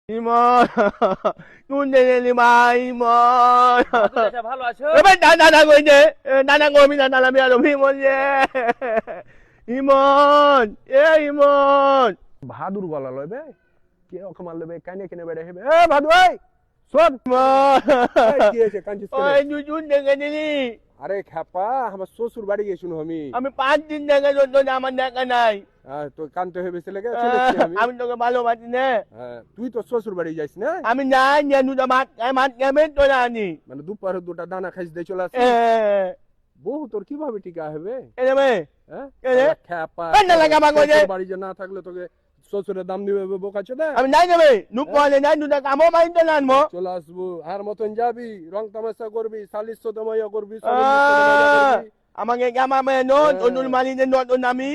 ইমন নুন এনে নিমা ইমন বাদল চাচা ভালো আছো? এবার দাদা কইছে দাদা কমি না দাদা মিয়া ইমন যে ইমন ইমন ভাদুর গলা লইবে কে অকমাল লইবে কানে কিনে বেড়ে হেবে ভাদু ভাই শোন ইমন কি হয়েছে কাঞ্চিস ওই দুজুন দেখে দিলি আরে খাপা আমার শ্বশুর বাড়ি গেছিল আমি 5 দিন দেখে তোর আমার দেখা নাই তো কানতে হয়ে বেশি লেগে আমি তোকে ভালোবাসি না তুই তো শ্বশুর বাড়ি যাইস না আমি নাই জানু তো মাত কেমন তোর আনি মানে দুপুরে দুটা দানা খাইস দিয়ে চলে আসি বহু তোর কিভাবে টিকা হবে এনে খাপা না লাগা মাগো যে বাড়ি যে না থাকলে তোকে শ্বশুরের দাম দিবে বোকা চোদা আমি নাই যাবে নুক বলে নাই দুটা কামও মাইতে নানমো চলে আসবো আর মতন যাবি রং তামাশা করবি সালিশ দময়া করবি আমাকে কামাবে নোট অনুল মালিনে নোট নামি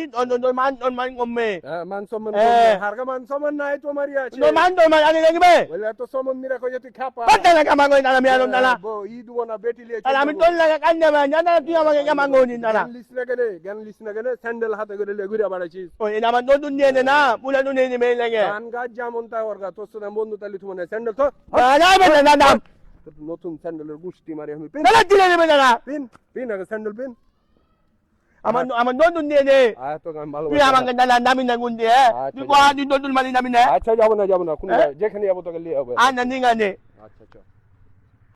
তোর মান কমবে মান সম্মান হারকা মান সম্মান নাই তোমারই আছে তোর মান আনি দেখবে বলে এত সম্মান নিরা কই তুই খাপা পাতা না কামাগো না আমি আলম দালা ই দুবো না বেটি লিয়ে আর আমি তোর লাগা কান্দে না জানা তুই আমাকে কামাগো নি দালা জ্ঞান লিস না গেলে স্যান্ডেল হাতে করে লে ঘুরে বেড়াইছিস ওই এটা আমার নতুন দিয়ে দে না পুরা দুনিয়া নিয়ে মেয়ে লাগে গান গাছ যেমন তাই ওর গা তোর সাথে বন্ধু তালি তুমি স্যান্ডেল তো না না নতুন স্যান্ডেলের গুষ্টি মারি আমি পিন দাদা দিলে দেবে দাদা পিন আগে স্যান্ডেল পিন আমার নতুন দিয়ে দে তো আমি ভালো তুই আমাকে দাদা নামি না গুন দিয়ে তুই নতুন মালি নামি না আচ্ছা যাবো না কোন যেখানে যাবো তোকে লিয়ে হবে আর না নিগানে আচ্ছা